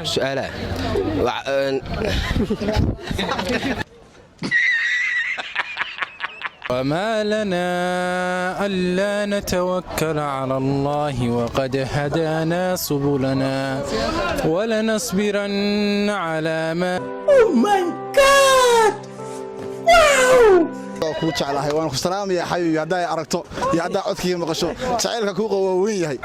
سؤاله وما لنا ألا نتوكل على الله وقد هدانا سبلنا ولنصبرن على ما Oh my God! Wow! ku jeclahay waan ku salaamaya xabiibi haday aragto iyo hadaa codkiisa maqasho jaceylka ku qawo weyn yahay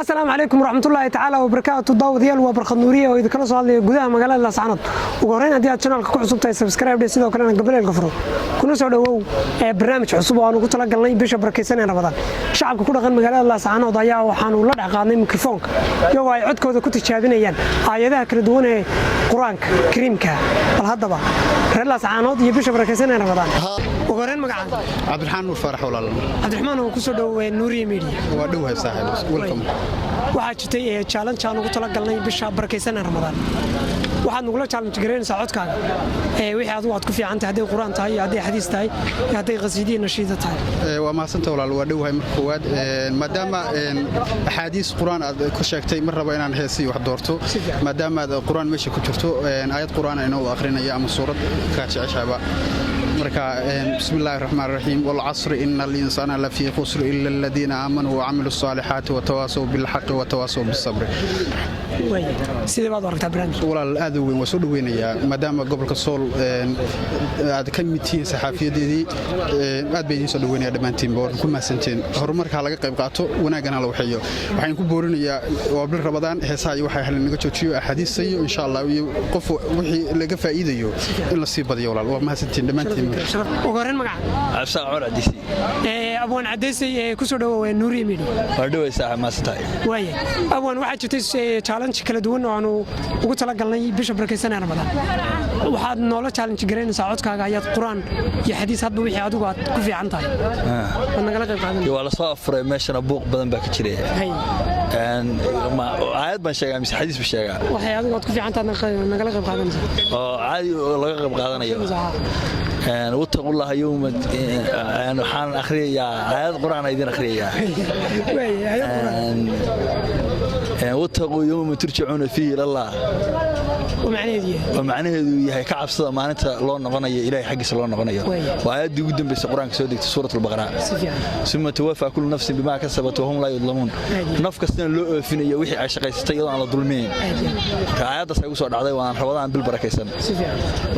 السلام عليكم ورحمة الله تعالى وبركاته ضوء ديال وبرخد نورية وإذا كنا صادق جودها مجال لاسعنات وقررنا هدي القناة كحسوب تاي سبسكرايب دي سيدا وكلنا قبل الكفر كنا سودوا برنامج حسوب وأنا قلت لك الله يبيش بركيسنا رمضان شعب كل غن مجال لاسعنات ضياع وحنو لا عقاني ميكروفون يو عد كذا كنت تشاهدين أيام عيدا كردونه قرآن كريم كه الهذا بقى لاسعنات يبيش بركيسنا رمضان وقررنا مجال عبد الرحمن والفرح ولا عبد الرحمن هو كسودوا نورية ميديا ودوها صاحب ويلكم waxaa jirtay challenge aan ugu tala galnay bisha barakeysan Ramadaan waxaad nagula challenge gareynaysaa codkaaga wixii aad ku fiican tahay haday quraan tahay haday xadiis tahay haday qasiidii nashiida tahay waa maasanta walaal waa dhowahay marka koowaad maadaama axaadiis quraan aad ku sheegtay mar rabo inaan heesiyo wax doorto maadaama quraan meesha ku jirto aayad quraan aynu aqrinayo ama suurad ka jeceshaaba marka bismillaahir rahmaanir rahiim wal 'asr innal insana lafi khusr illa alladhina aamanu wa 'amilus salihati wa tawasaw bil haqqi wa tawasaw bis sabr sidee baad aragtaa barnaamijka walaal aad u weyn waa soo dhaweynayaa maadaama gobolka Sool aad ka mid tihiin saxaafiyadeedii aad bay idin soo dhaweynayaa dhamaantiin boor ku maasantiin horumarka laga qayb qaato wanaagana la waxeeyo waxaan ku boorinayaa waa bil Ramadaan heesaha waxay hal naga joojiyo axaadiisayo insha Allah iyo qof wixii laga faa'iideeyo in la sii badiyo walaal waa maasantiin dhamaantiin وقرن مقعد عبسان عمر عديسي أبوان عديسي كسر دوا نوري ميدي وردوا ساعة ما ستاي واي أبوان واحد جتيس challenge كلا دون وانو وقلت لك قلني بيش بركيسنا رمضان واحد نولا challenge جرين ساعات كاجيات قرآن يحديث هذا وحي عدو قات كفي عن تاي أنا قلت لك هذا يوالله صافر ماشنا بوق بدن بكتير هاي ما عاد ما شجع مش حديث بالشجع وحي عدو قات كفي عن تاي أنا قلت لك هذا عادي ولا قلت هذا يوم واتقوا الله يوم أنا حان أخريا هذا القرآن أيدين أخريا واتقوا يوم ترجعون فيه إلى الله ومعنى هذه كعب صدا ما أنت الله نغني إلهي حق الله نغني وآيات دي قدام بس القرآن كسودك سورة البقرة ثم توفى كل نفس بما كسبت وهم لا يظلمون نفك سنة لو فيني وحي عشق يستيض على الظلمين كآيات سيقول سؤال عضي وأنا رمضان بالبركة سنة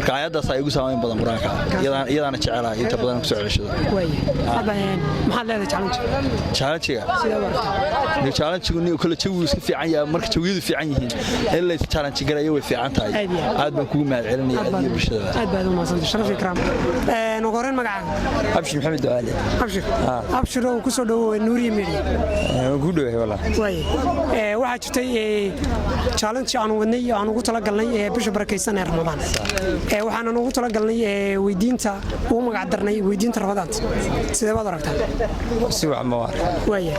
كآيات سيقول سوين بدن قرآنك يلا أنا شعرها يتبدأ نكسر على شذا طبعا محل هذا challenge challenge يقولني وكل شيء في عيا مركز توجد في عينه إلا challenge جرى في عن تاي عاد بنكون مع العلني عادي بالشذا عاد بعد ما صرت شرف إكرام نقارن مقعد أبشر محمد علي أبشر وكسر دو نوري ميري قولوا والله واي واحد شتى challenge أنا وني أنا قلت لك قلني بيش بركيسنا رمضان وحنا أنا قلت لك قلني ويدينتا وما قدرنا ويدينتا رمضان سيدا بعد ركتها سوى موار واي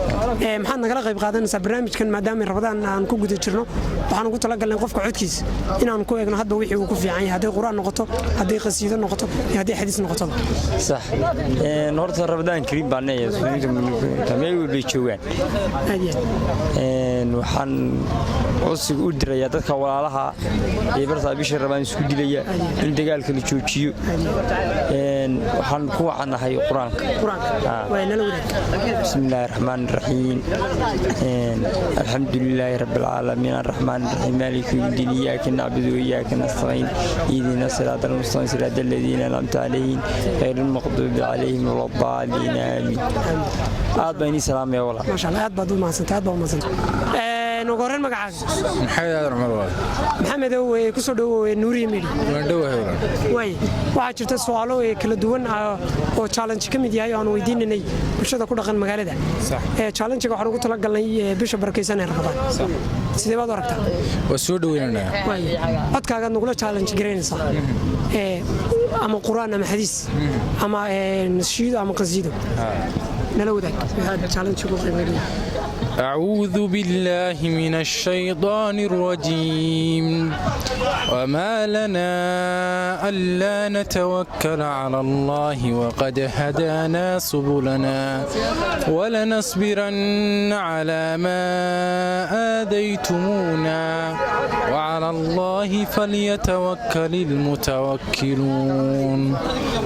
محنا قال غيب قادنا برنامج كان مدام رمضان نكون قد جرنا وحنا قلت لك قلنا قف عدكيس إن أنا كوي إحنا هذا وحي وكفي يعني هذا قرآن نقطة هذا قصيدة نقطة هذا حديث نقطة صح نورت رمضان كريم بعناية تمام بيشوان وحن عصي قدر يا تذكر ولا لها يبرز بيش رمضان سكودي ليا إن دجال كل شيء وحن كوا عنا هاي قرآن بسم الله الرحمن الرحيم الحمد لله رب العالمين الرحمن الرحيم مالك يوم الدين إياك نعبد وإياك نستعين اهدنا الصراط المستقيم صراط الذين أنعمت عليهم غير المغضوب عليهم ولا الضالين آمين بيني سلام يا والله ما شاء الله بدو ما سنت ما سنت نقارن مقعد محمد هو كسر دو نوري ميري واي واحد شفت سؤاله كل دون أو challenge كم يديه أنا ويدين إني وش هذا كله غن مقالة ده challenge كهو حرقت لك قلني بيش بركيسنا رمضان سيدا بعد ركتها وسود ويننا واي أتكلم نقول challenge جرين صح أما قرآن أما حديث أما نشيد أما قصيدة نلو ذاك هذا challenge كهو غير أعوذ بالله من الشيطان الرجيم وما لنا ألا نتوكل على الله وقد هدانا سبلنا ولنصبرن على ما آذيتمونا وعلى الله فليتوكل المتوكلون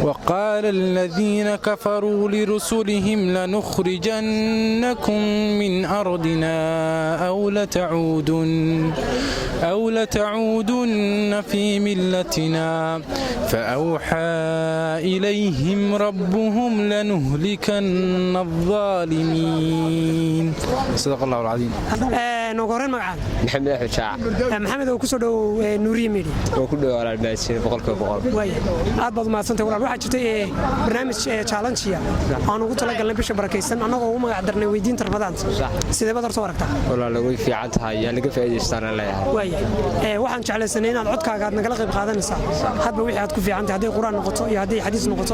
وقال الذين كفروا لرسلهم لنخرجنكم من أرضنا أو لتعودن في ملتنا فأوحى إليهم ربهم لنهلكن الظالمين صدق الله العظيم. نوغورين مقعد محمد أحمد شاع محمد oo ku soo dhow Nuuriye Media oo ku dhow albaasiin boqolkiiba boqol way aad baad maasantay walaal waxa jirtay barnaamij challenge aan ugu tala galnay bisha barakeysan anagoo ugu magac darnay weydiinta Ramadaan sidee baad soo aragtaa walaal way fiican tahay yaa laga faa'iideystaan leeyahay way waxaan jeclaysanay inaad codkaaga aad nagala qayb qaadanaysaa hadba wixii aad ku fiican tahay haday quraan noqoto iyo haday xadiis noqoto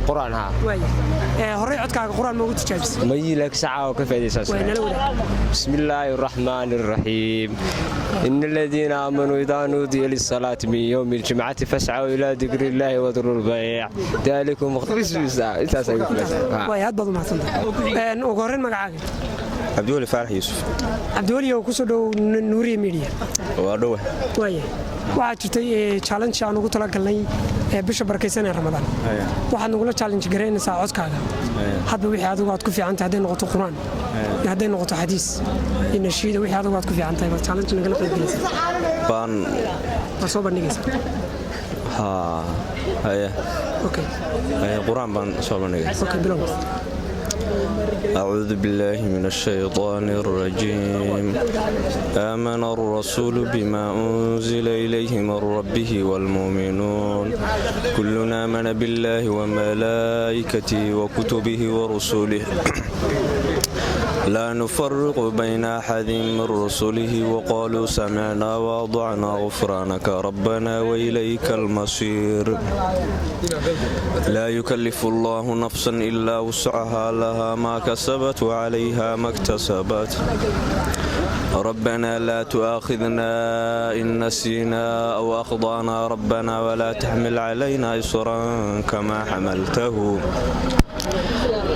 quraan ha way horey codkaaga quraan ma ugu tijaabisay ma yiilak saca oo ka faa'iideysaa بسم الله الرحمن الرحيم إن الذين آمنوا إذا نودي للصلاة من يوم الجمعة فاسعوا إلى ذكر الله وذروا البيع ذلكم خير way aad baad u mahadsantahay ugu horreyn magacaaga Abdul Farah Yusuf Abdul oo ku soo dhow Nuuriye Media waa dhow way waxa jirtay challenge aan ugu tala galnay bisha barakeysan ee Ramadaan waxaan ugu la challenge gareynaysaa codkaaga hadba wixii adigu aad ku fiican tahay haday noqoto quraan iyo haday noqoto xadiis in nashiida wixii adigu aad ku fiican tahay challenge nagala qayb galaysaa baan soo bandhigaysa haya okay quraan baan soo bandhigaysa okay bilow أعوذ بالله من الشيطان الرجيم آمن الرسول بما أنزل إليه من ربه والمؤمنون كلنا آمن بالله وملائكته وكتبه ورسله لا نفرق بين أحد من رسله وقالوا سمعنا وأطعنا غفرانك ربنا وإليك المصير لا يكلف الله نفسا إلا وسعها لها ما كسبت وعليها ما اكتسبت ربنا لا تؤاخذنا إن نسينا أو أخطأنا ربنا ولا تحمل علينا إصرا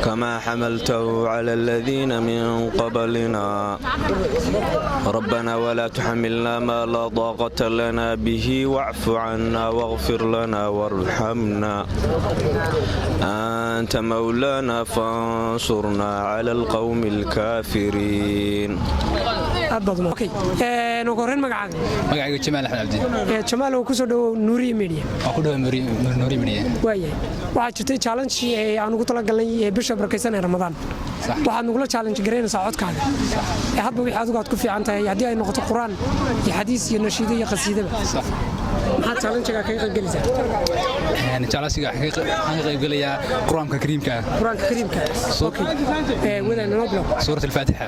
كما حملته على الذين من قبلنا ربنا ولا تحملنا ما لا طاقة لنا به واعف عنا واغفر لنا وارحمنا أنت مولانا فانصرنا على القوم الكافرين اوكي نوغورين magacayga Jamaal Axmed Cabdi Jamaal oo ku soo dhow Nuuriye Media ku dhow Nuuriye Media way waxa jirtay challenge aan ugu tala galnay bisha barakeysan ee Ramadaan waxaan ugu la challenge gareynaysaa codkaaga hadba wixii adigu aad ku fiican tahay hadii ay noqoto quraan iyo xadiis iyo nashiida iyo qasiidaba maxaa challenge-ga ka qayb galaysaa challenge-ga waxaan qayb galayaa quraanka kariimka okay wadana nablo سورة الفاتحة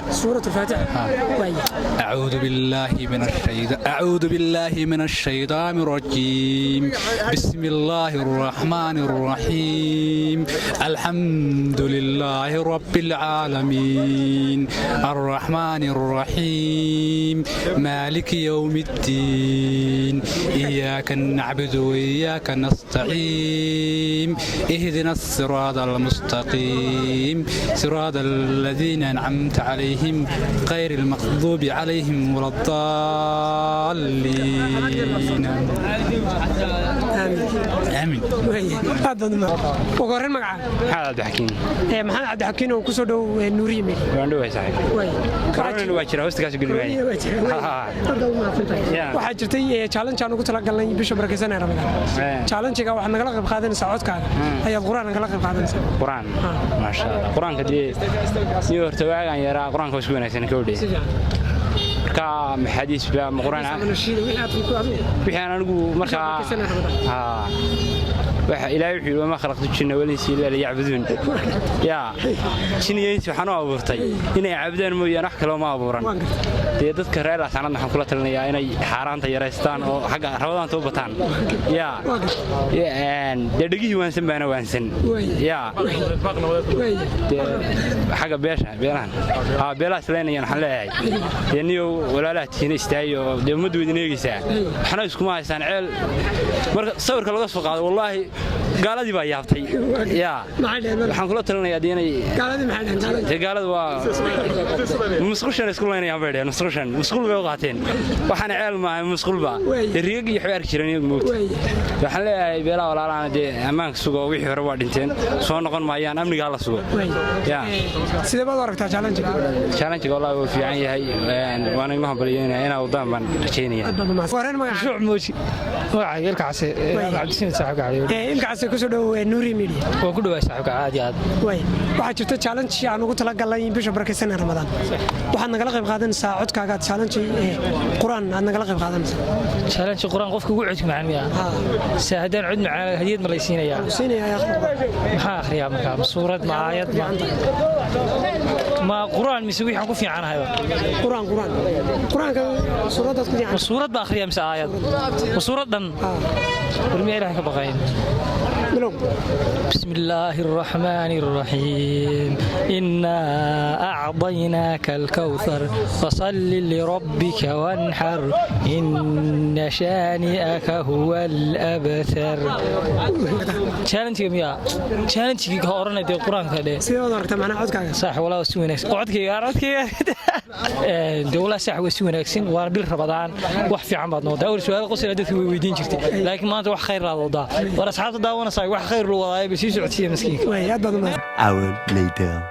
way أعوذ بالله من الشيطان الرجيم بسم الله الرحمن الرحيم الحمد لله رب العالمين الرحمن الرحيم مالك يوم الدين إياك نعبد وإياك نستعين اهدنا الصراط المستقيم صراط الذين أنعمت عليهم غير المغضوب عليهم ولا الضالين آمين وقرن مقعد محمد عبد الحكيم محمد عبد الحكيم oo ku soo dhow Nuuriye Media waan dhawahay saaxiib korona waa jira hoostigaas gulmay waxa jirtay challenge aan ugu tala galnay bisha barakeysan ee Ramadaan challenge-ga waxa nagala qayb qaadanaysaa codkaaga ayaad quraan nagala qayb qaadanaysaa quraan ma sha Allah quraanka iyo horta waagan yaraa quraanka isku wanaagsan ka wadhay ka xadiis ba quraan wixii aan anigu marka waxa ilaahay wuxuu ma khalaqto jinna waliisi ila yacbuduun ya jinniyeys waxaan u abuurtay inay caabudaan mooyaan wax kale ma abuuran dee dadka reer laascaanood waxaan kula talinayaa inay xaaraanta yaraystaan oo xagga rabadaanta u bataan yaa dee dhegihii waansan baana waansan yaa xagga beelahan beelahaas leenayaan waxaan leeyahay dee niyow walaalaha tiina istaayo dee ummaddu idin eegaysaa waxna iskuma haysaan ceel marka sawirka laga soo qaado wallaahi gaaladii baa yaabtay yaa waxaan kula talinayaa dee inay gaalada waa musqushan isku leynayaan bay dhaheen musqul bay u qaateen waxaana ceel maahay musqulba dee rigag iyo waxbay arki jireen iyagu moogta waxaan leeyahay beelaha walaalaana dee ammaanka sugo wixii hore waa dhinteen soo noqon maayaan amniga hala sugo sidee baad u aragtaa challenge-ga wallaahi wuu fiican yahay waana igu hambalyeynaya inaa wadaan baan rajaynaya ilkacaase kusoo dhowow nuuri media waan ku dhawaay saaxiibka aad iyo aad waxaa jirta challenge aan ugu talagalnay bisha barakeysan ee ramadaan waxaad nagala qayb qaadanaysaa codkaaga challenge quraan aad nagala qayb qaadanaysaa challenge quraan qofka ugu codka macaan miyaa haddaan cod macaan hadiyad ma laysiinayaa maxaa akhriyaa markaa suurad ma aayad ma quraan mise wixii aan ku fiicanahay quraanka suuradaad ku fiican suurad ba akhriyaa mise aayad suurad dhan warmiya ilaahay ka baqayn بسم الله الرحمن الرحيم إنا أعطيناك الكوثر فصل لربك وانحر إن شانئك هو الأبتر challenge ميا challenge كي هورنا دي القرآن كده سيدا ركت معنا عودك صح ولا وسوينك عودك دولة صح وسوينك سين واربيل رمضان وحفي عم بعض نوضة أول سؤال قصير أدث ويدين شفتي لكن ما أنت وح خير هذا وضع ورا أصحاب الدعوة صاير وح خير له والله بس يسوع تيه مسكين Hour later.